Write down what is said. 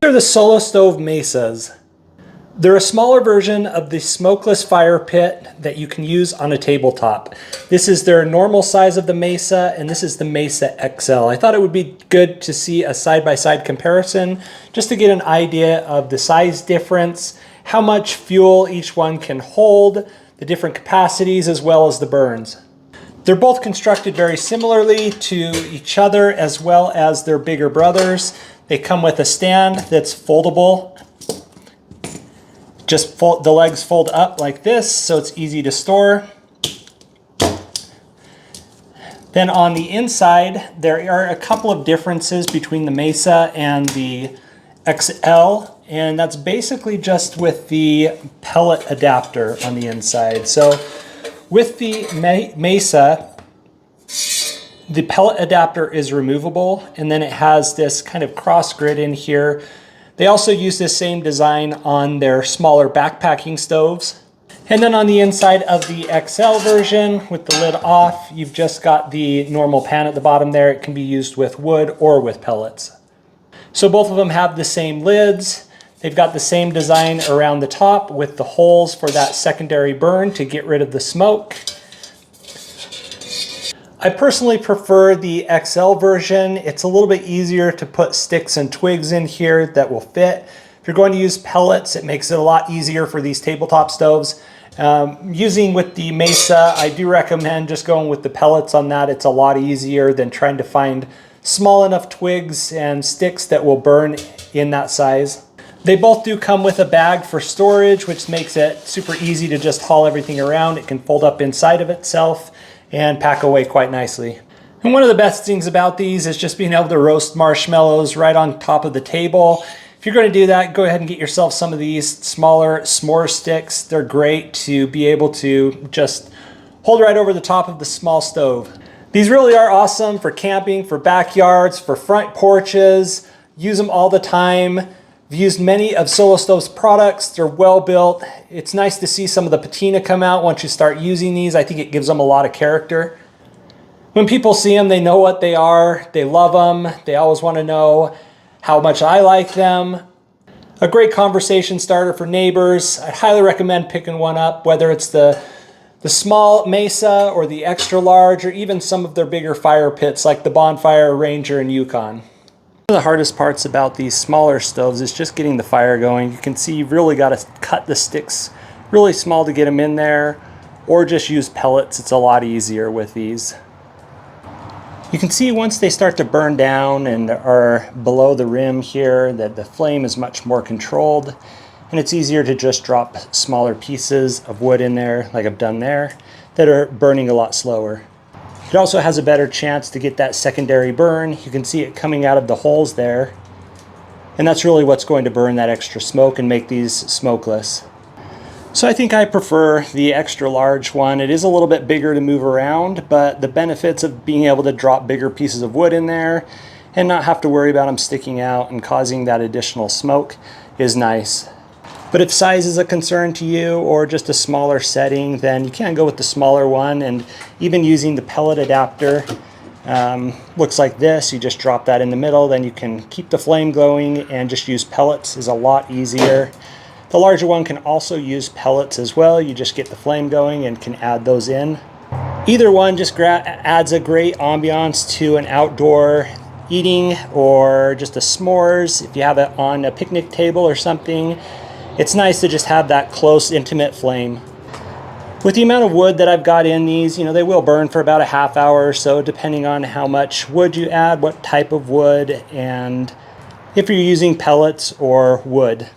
They're the SoloStove Mesas. They're a smaller version of the smokeless fire pit that you can use on a tabletop. This is their normal size of the Mesa, and this is the Mesa XL. I thought it would be good to see a side-by-side comparison just to get an idea of the size difference, how much fuel each one can hold, the different capacities, as well as the burns. They're both constructed very similarly to each other as well as their bigger brothers. They come with a stand that's foldable. Just the legs fold up like this, so it's easy to store. Then on the inside, there are a couple of differences between the Mesa and the XL, and that's basically just with the pellet adapter on the inside. So with the Mesa, the pellet adapter is removable, and then it has this kind of cross grid in here. They also use this same design on their smaller backpacking stoves. And then on the inside of the XL version, with the lid off, you've just got the normal pan at the bottom there. It can be used with wood or with pellets. So both of them have the same lids. They've got the same design around the top with the holes for that secondary burn to get rid of the smoke. I personally prefer the XL version. It's a little bit easier to put sticks and twigs in here that will fit. If you're going to use pellets, it makes it a lot easier for these tabletop stoves. Using with the Mesa, I do recommend just going with the pellets on that. It's a lot easier than trying to find small enough twigs and sticks that will burn in that size. They both do come with a bag for storage, which makes it super easy to just haul everything around. It can fold up inside of itself and pack away quite nicely. And one of the best things about these is just being able to roast marshmallows right on top of the table. If you're going to do that, go ahead and get yourself some of these smaller s'more sticks. They're great to be able to just hold right over the top of the small stove. These really are awesome for camping, for backyards, for front porches. Use them all the time. I've used many of SoloStove's products. They're well built. It's nice to see some of the patina come out once you start using these. I think it gives them a lot of character. When people see them, they know what they are. They love them. They always want to know how much I like them. A great conversation starter for neighbors. I highly recommend picking one up, whether it's the small Mesa or the extra large, or even some of their bigger fire pits like the Bonfire, Ranger, and Yukon. One of the hardest parts about these smaller stoves is just getting the fire going. You can see you've really got to cut the sticks really small to get them in there, or just use pellets. It's a lot easier with these. You can see once they start to burn down and are below the rim here that the flame is much more controlled, and it's easier to just drop smaller pieces of wood in there like I've done there that are burning a lot slower. It also has a better chance to get that secondary burn. You can see it coming out of the holes there. And that's really what's going to burn that extra smoke and make these smokeless. So I think I prefer the extra large one. It is a little bit bigger to move around, but the benefits of being able to drop bigger pieces of wood in there and not have to worry about them sticking out and causing that additional smoke is nice. But if size is a concern to you, or just a smaller setting, then you can go with the smaller one. And even using the pellet adapter, looks like this. You just drop that in the middle, then you can keep the flame going, and just use pellets is a lot easier. The larger one can also use pellets as well. You just get the flame going and can add those in. Either one just adds a great ambiance to an outdoor eating, or just a s'mores if you have it on a picnic table or something. It's nice to just have that close, intimate flame. With the amount of wood that I've got in these, they will burn for about a half hour or so, depending on how much wood you add, what type of wood, and if you're using pellets or wood.